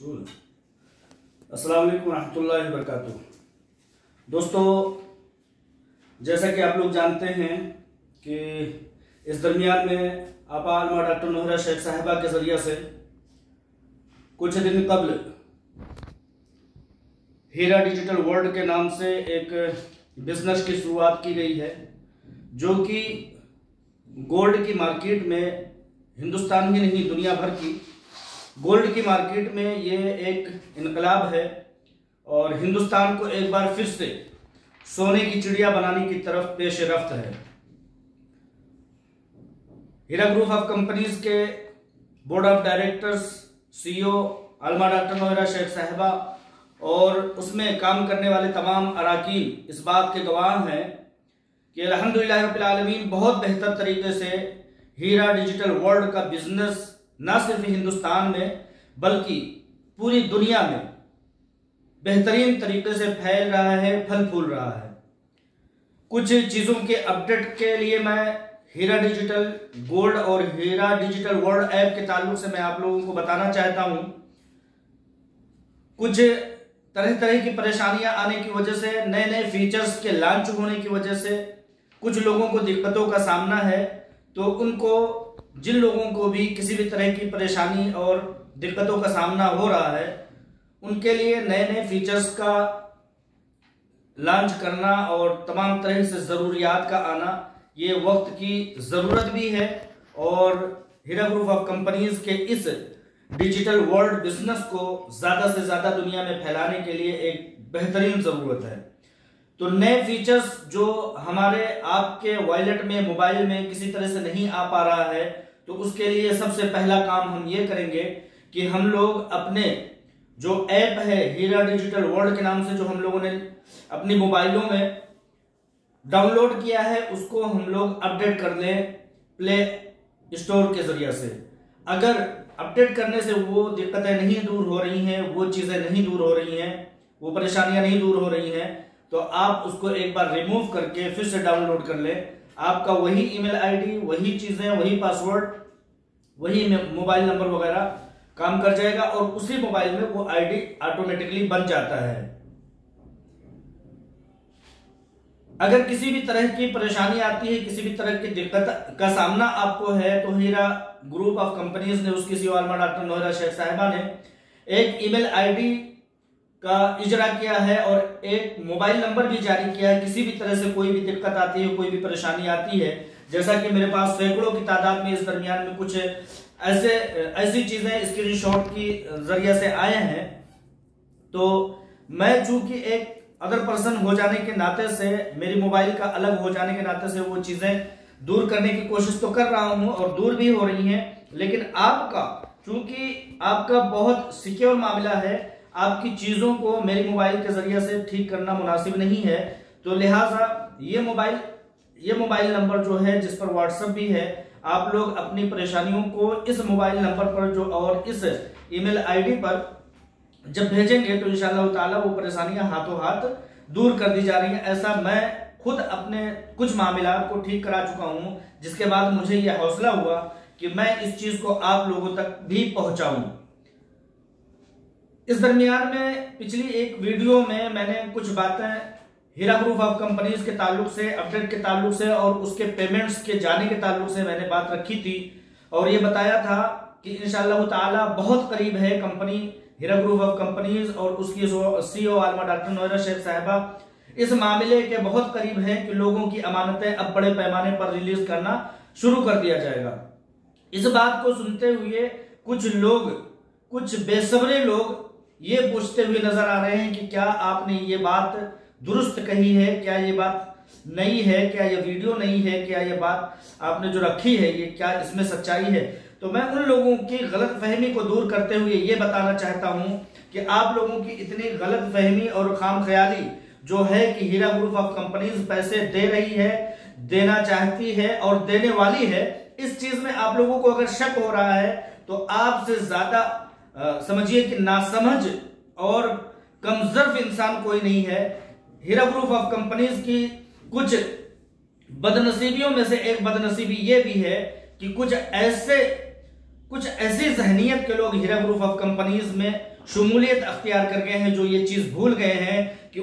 अस्सलाम वालेकुम रहमतुल्लाहि व बरकातुहू। दोस्तों, जैसा कि आप लोग जानते हैं कि इस दरमियान में आपा आलमा डॉक्टर नोहरा शेख साहिबा के ज़रिए से कुछ दिन कबल हीरा डिजिटल वर्ल्ड के नाम से एक बिजनेस की शुरुआत की गई है, जो कि गोल्ड की मार्केट में हिंदुस्तान ही नहीं दुनिया भर की गोल्ड की मार्केट में ये एक इनकलाब है और हिंदुस्तान को एक बार फिर से सोने की चिड़िया बनाने की तरफ पेश रफ्त है। हीरा ग्रुप ऑफ कंपनीज के board of directors, CEO आलमा doctor Nohra Shaikh साहिबा और उसमें काम करने वाले तमाम अराकीन इस बात के गवाह हैं कि अल्हम्दुलिल्लाह रब्बिल आलमीन बहुत बेहतर तरीके से हीरा डिजिटल वर्ल्ड का बिजनेस न सिर्फ हिंदुस्तान में बल्कि पूरी दुनिया में बेहतरीन तरीके से फैल रहा है, फल फूल रहा है। कुछ चीज़ों के अपडेट के लिए मैं हीरा डिजिटल गोल्ड और हीरा डिजिटल वर्ल्ड ऐप के ताल्लुक से मैं आप लोगों को बताना चाहता हूं। कुछ तरह तरह की परेशानियां आने की वजह से, नए नए फीचर्स के लॉन्च होने की वजह से कुछ लोगों को दिक्कतों का सामना है। तो उनको, जिन लोगों को भी किसी भी तरह की परेशानी और दिक्कतों का सामना हो रहा है, उनके लिए नए नए फीचर्स का लॉन्च करना और तमाम तरह से ज़रूरियात का आना ये वक्त की ज़रूरत भी है और हीरा ग्रुप ऑफ कंपनीज के इस डिजिटल वर्ल्ड बिजनेस को ज़्यादा से ज़्यादा दुनिया में फैलाने के लिए एक बेहतरीन ज़रूरत है। तो नए फीचर्स जो हमारे आपके वॉलेट में, मोबाइल में किसी तरह से नहीं आ पा रहा है, तो उसके लिए सबसे पहला काम हम ये करेंगे कि हम लोग अपने जो ऐप है हीरा डिजिटल वर्ल्ड के नाम से, जो हम लोगों ने अपनी मोबाइलों में डाउनलोड किया है, उसको हम लोग अपडेट कर लें प्ले स्टोर के जरिए से। अगर अपडेट करने से वो दिक्कतें नहीं दूर हो रही हैं, वो चीज़ें नहीं दूर हो रही हैं, वो परेशानियां नहीं दूर हो रही हैं, तो आप उसको एक बार रिमूव करके फिर से डाउनलोड कर लें। आपका वही ईमेल आईडी, वही चीज़ें, वही पासवर्ड, वही मोबाइल नंबर वगैरह काम कर जाएगा और उसी मोबाइल में वो आईडी ऑटोमेटिकली बन जाता है। अगर किसी भी तरह की परेशानी आती है, किसी भी तरह की दिक्कत का सामना आपको है, तो हीरा ग्रुप ऑफ कंपनीज ने, उसकी सीईओ आलमा डॉक्टर नोहरा शेख साहिबा ने एक ईमेल आईडी का इजरा किया है और एक मोबाइल नंबर भी जारी किया है। किसी भी तरह से कोई भी दिक्कत आती है, कोई भी परेशानी आती है, जैसा कि मेरे पास सैकड़ों की तादाद में इस दरमियान में कुछ ऐसी चीजें स्क्रीनशॉट की जरिए से आए हैं, तो मैं चूंकि एक अदर पर्सन हो जाने के नाते से, मेरी मोबाइल का अलग हो जाने के नाते से वो चीजें दूर करने की कोशिश तो कर रहा हूं और दूर भी हो रही हैं, लेकिन आपका, चूंकि आपका बहुत सिक्योर मामला है, आपकी चीजों को मेरी मोबाइल के जरिए से ठीक करना मुनासिब नहीं है, तो लिहाजा ये मोबाइल नंबर जो है, जिस पर व्हाट्सएप भी है, आप लोग अपनी परेशानियों को इस मोबाइल नंबर पर जो और इस ईमेल आईडी पर जब भेजेंगे तो इंशाअल्लाह ताला वो परेशानियां हाथों हाथ दूर कर दी जा रही हैं। ऐसा मैं खुद अपने कुछ मामलात को ठीक करा चुका हूं, जिसके बाद मुझे यह हौसला हुआ कि मैं इस चीज को आप लोगों तक भी पहुंचाऊं। इस दरमियान में पिछली एक वीडियो में मैंने कुछ बातें हीरा ग्रुप ऑफ कंपनीज के ताल्लुक से, अपडेट के ताल्लुक से और उसके पेमेंट्स के जाने के ताल्लुक से मैंने बात रखी थी और ये बताया था कि इंशाअल्लाह ताला बहुत करीब है company Heera group of companies और उसकी सीईओ आलमा डॉक्टर नोहरा शेख साहिबा इस मामले के बहुत करीब है कि लोगों की अमानतें अब बड़े पैमाने पर रिलीज करना शुरू कर दिया जाएगा। इस बात को सुनते हुए कुछ लोग, कुछ बेसब्रे लोग ये पूछते हुए नजर आ रहे हैं कि क्या आपने ये बात दुरुस्त कही है, क्या ये बात नई है, क्या ये वीडियो नहीं है, क्या ये बात आपने जो रखी है, ये क्या इसमें सच्चाई है। तो मैं उन लोगों की गलत फहमी को दूर करते हुए ये बताना चाहता हूं कि आप लोगों की इतनी गलत फहमी और खाम ख्याली जो है कि हीरा ग्रुप ऑफ कंपनीज पैसे दे रही है, देना चाहती है और देने वाली है, इस चीज में आप लोगों को अगर शक हो रहा है तो आपसे ज्यादा समझिए कि नासमझ और कमजोर इंसान कोई नहीं है। हीरा ग्रुप ऑफ कंपनीज की कुछ बदनसीबियों में से एक बदनसीबी ये भी है कि कुछ ऐसे कुछ ऐसी जहनीत के लोग हीरा ग्रुप ऑफ कंपनीज में शमूलियत अख्तियार कर गए हैं जो ये चीज भूल गए हैं कि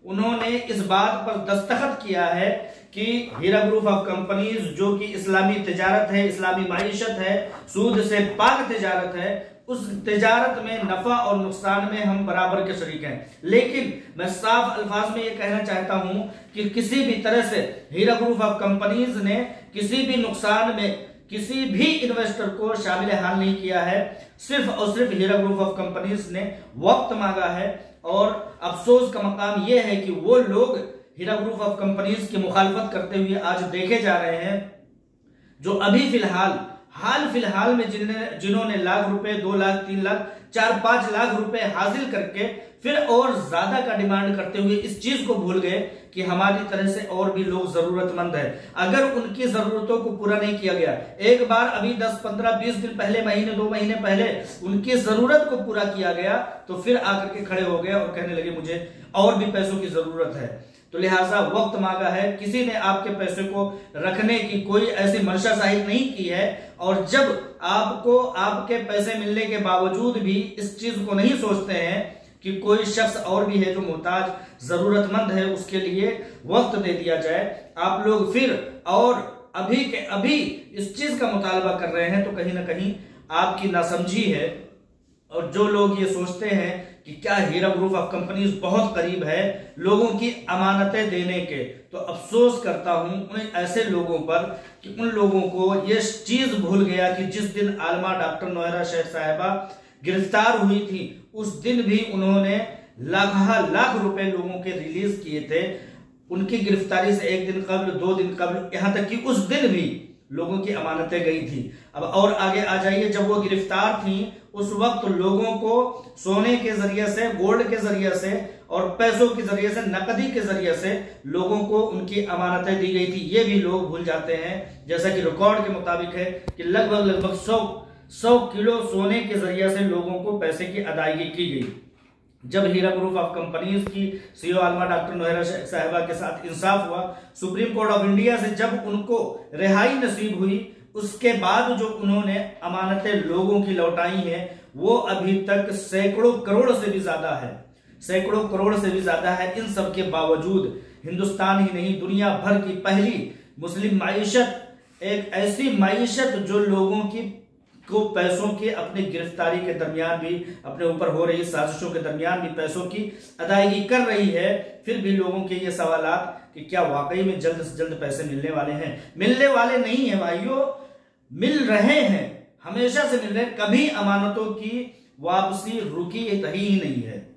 उन्होंने इस बात पर दस्तखत किया है कि हीरा ग्रुप ऑफ कंपनीज जो कि इस्लामी तिजारत है, इस्लामी माइशत है, सूद से पाक तिजारत है, उस तिजारत में नफा और नुकसान में हम बराबर के शरीक हैं। लेकिन मैं साफ अल्फाज में ये कहना चाहता हूं कि किसी भी तरह से हीरा ग्रुप ऑफ कंपनीज ने किसी भी नुकसान में किसी भी इन्वेस्टर को शामिल हाल नहीं किया है। सिर्फ और सिर्फ हीरा ग्रुप ऑफ कंपनीज ने वक्त मांगा है और अफसोस का मकाम यह है कि वो लोग हीरा ग्रुप ऑफ कंपनीज की मुखालफत करते हुए आज देखे जा रहे हैं जो अभी हाल फिलहाल में जिन्होंने लाख रुपए, 2 लाख, 3 लाख, 4-5 लाख रुपए हासिल करके फिर और ज्यादा का डिमांड करते हुए इस चीज को भूल गए कि हमारी तरह से और भी लोग जरूरतमंद है। अगर उनकी जरूरतों को पूरा नहीं किया गया, एक बार अभी 10, 15, 20 दिन पहले, महीने 2 महीने पहले उनकी जरूरत को पूरा किया गया तो फिर आकर के खड़े हो गए और कहने लगे मुझे और भी पैसों की जरूरत है। तो लिहाजा वक्त मांगा है। किसी ने आपके पैसे को रखने की कोई ऐसी मंशा जाहिर नहीं की है और जब आपको आपके पैसे मिलने के बावजूद भी इस चीज को नहीं सोचते हैं कि कोई शख्स और भी है जो मोहताज, जरूरतमंद है, उसके लिए वक्त दे दिया जाए, आप लोग फिर और अभी के अभी इस चीज का मुतालबा कर रहे हैं, तो कहीं ना कहीं आपकी नासमझी है। और जो लोग ये सोचते हैं कि क्या हीरा ग्रुप ऑफ कंपनीज बहुत करीब है लोगों की अमानतें देने के, तो अफसोस करता हूं उन ऐसे लोगों पर कि उन लोगों को ये चीज भूल गया कि जिस दिन आलमा डॉक्टर नौहरा शेख साहिबा गिरफ्तार हुई थी उस दिन भी उन्होंने लाख रुपए लोगों के रिलीज किए थे। उनकी गिरफ्तारी से 1 दिन कबल, 2 दिन कबल, यहां तक कि उस दिन भी लोगों की अमानतें गई थी। अब और आगे आ जाइए, जब वो गिरफ्तार थी उस वक्त लोगों को सोने के जरिए से, गोल्ड के जरिए से और पैसों के जरिए से, नकदी के जरिए से लोगों को उनकी अमानतें दी गई थी। ये भी लोग भूल जाते हैं। जैसा कि रिकॉर्ड के मुताबिक है कि लगभग 100 किलो सोने के जरिए से लोगों को पैसे की अदायगी की गई। जब हीरा ग्रुप ऑफ कंपनीज की सीईओ आलमा डॉक्टर नौहरा साहिबा के साथ इंसाफ हुआ, सुप्रीम कोर्ट ऑफ इंडिया से जब उनको रिहाई नसीब हुई, उसके बाद जो उन्होंने अमानतें लोगों की लौटाई हैं वो अभी तक सैकड़ों करोड़ से भी ज्यादा है, सैकड़ों करोड़ से भी ज्यादा है। इन सब के बावजूद हिंदुस्तान ही नहीं दुनिया भर की पहली मुस्लिम माइशत, एक ऐसी माइशत जो लोगों की को पैसों के अपनी गिरफ्तारी के दरमियान भी, अपने ऊपर हो रही साजिशों के दरमियान भी पैसों की अदायगी कर रही है, फिर भी लोगों के ये सवालात कि क्या वाकई में जल्द से जल्द पैसे मिलने वाले हैं? मिलने वाले नहीं है भाइयों, मिल रहे हैं, हमेशा से मिल रहे हैं। कभी अमानतों की वापसी रुकी ही नहीं है।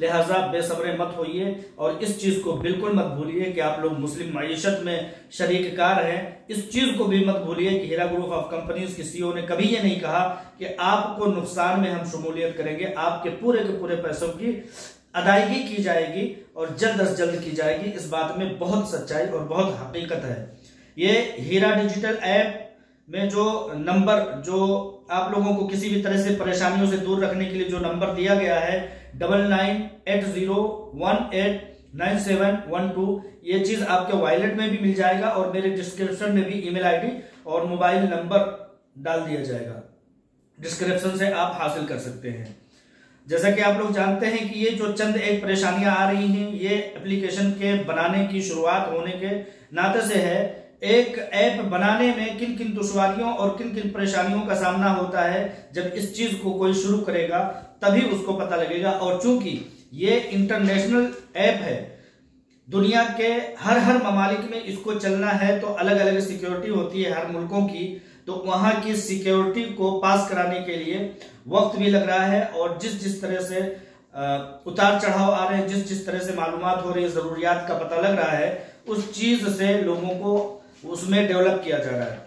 लिहाजा बेसब्रे मत होइए और इस चीज को बिल्कुल मत भूलिए कि आप लोग मुस्लिम माइशत में शरीककार हैं। इस चीज को भी मत भूलिए कि हीरा ग्रुप ऑफ कंपनीज की सीईओ ने कभी ये नहीं कहा कि आपको नुकसान में हम शमूलियत करेंगे। आपके पूरे के पूरे पैसों की अदायगी की जाएगी और जल्द से जल्द की जाएगी। इस बात में बहुत सच्चाई और बहुत हकीकत है। ये हीरा डिजिटल ऐप में जो नंबर, जो आप लोगों को किसी भी तरह से परेशानियों से दूर रखने के लिए जो नंबर दिया गया है 9980189712, ये चीज आपके वॉलेट में भी मिल जाएगा और मेरे डिस्क्रिप्शन में भी ईमेल आईडी और मोबाइल नंबर डाल दिया जाएगा। डिस्क्रिप्शन से आप हासिल कर सकते हैं। जैसा कि आप लोग जानते हैं कि ये जो चंद एक परेशानियां आ रही हैं, ये एप्लीकेशन के बनाने की शुरुआत होने के नाते से है। एक ऐप बनाने में किन किन दुश्वारियों और किन किन परेशानियों का सामना होता है, जब इस चीज को कोई शुरू करेगा तभी उसको पता लगेगा। और चूंकि ये इंटरनेशनल ऐप है, दुनिया के हर ममालिक में इसको चलना है तो अलग अलग सिक्योरिटी होती है हर मुल्कों की, तो वहां की सिक्योरिटी को पास कराने के लिए वक्त भी लग रहा है। और जिस तरह से उतार चढ़ाव आ रहे हैं, जिस तरह से मालूमात हो रही है, जरूरियात का पता लग रहा है, उस चीज से लोगों को उसमें डेवलप किया जा रहा है।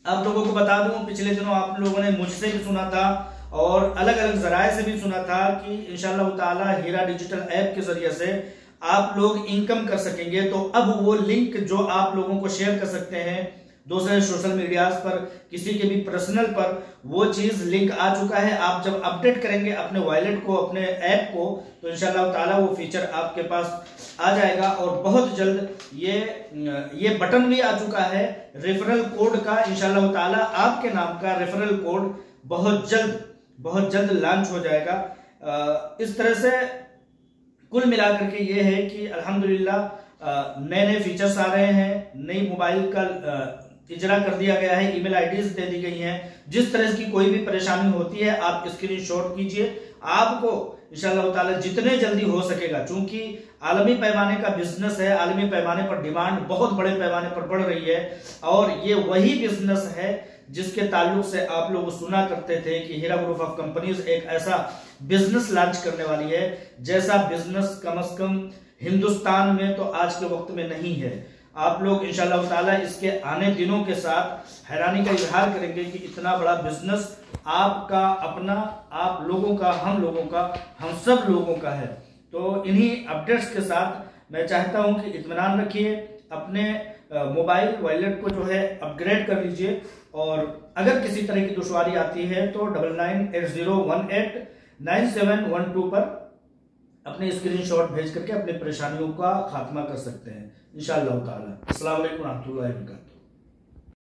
आप लोगों को बता दूं, पिछले दिनों आप लोगों ने मुझसे भी सुना था और अलग अलग जराये से भी सुना था कि इंशाअल्लाह ताला हीरा डिजिटल ऐप के जरिए से आप लोग इनकम कर सकेंगे। तो अब वो लिंक जो आप लोगों को शेयर कर सकते हैं, दूसरे सोशल मीडियाज पर, किसी के भी पर्सनल पर वो चीज लिंक आ चुका है। आप जब अपडेट करेंगे अपने वॉलेट को, अपने ऐप को, तो इंशाल्लाह ताला वो फीचर आपके पास आ जाएगा। और बहुत जल्द ये बटन भी आ चुका है रेफरल कोड का। इंशाल्लाह ताला आपके नाम का रेफरल कोड बहुत जल्द लॉन्च हो जाएगा। इस तरह से कुल मिलाकर के ये है कि अल्हम्दुलिल्लाह नए फीचर्स आ रहे हैं, नई मोबाइल का इजरा कर दिया गया है, ईमेल आईडीज दे दी गई हैं। जिस तरह की कोई भी परेशानी होती है आप स्क्रीनशॉट कीजिए, आपको इंशाअल्लाह ताला जितने जल्दी हो सकेगा, चूंकि आलमी पैमाने का बिजनेस है, आलमी पैमाने पर डिमांड बहुत बड़े पैमाने पर बढ़ रही है, और ये वही बिजनेस है जिसके ताल्लुक से आप लोग सुना करते थे कि हीरा ग्रुप ऑफ कंपनीज एक ऐसा बिजनेस लॉन्च करने वाली है जैसा बिजनेस कम से कम हिंदुस्तान में तो आज के वक्त में नहीं है। आप लोग इंशाअल्लाह ताला इसके आने दिनों के साथ हैरानी का इजहार करेंगे कि इतना बड़ा बिजनेस आपका अपना, आप लोगों का, हम लोगों का, हम सब लोगों का है। तो इन्हीं अपडेट्स के साथ मैं चाहता हूं कि इत्मीनान रखिए, अपने मोबाइल वॉलेट को जो है अपग्रेड कर लीजिए, और अगर किसी तरह की दुश्वारी आती है तो 9980189712 पर अपने स्क्रीनशॉट भेज करके अपनी परेशानियों का खात्मा कर सकते हैं इंशाअल्लाह ताला। अस्सलाम वालेकुम रहमतुल्लाहि व बरकातुहू।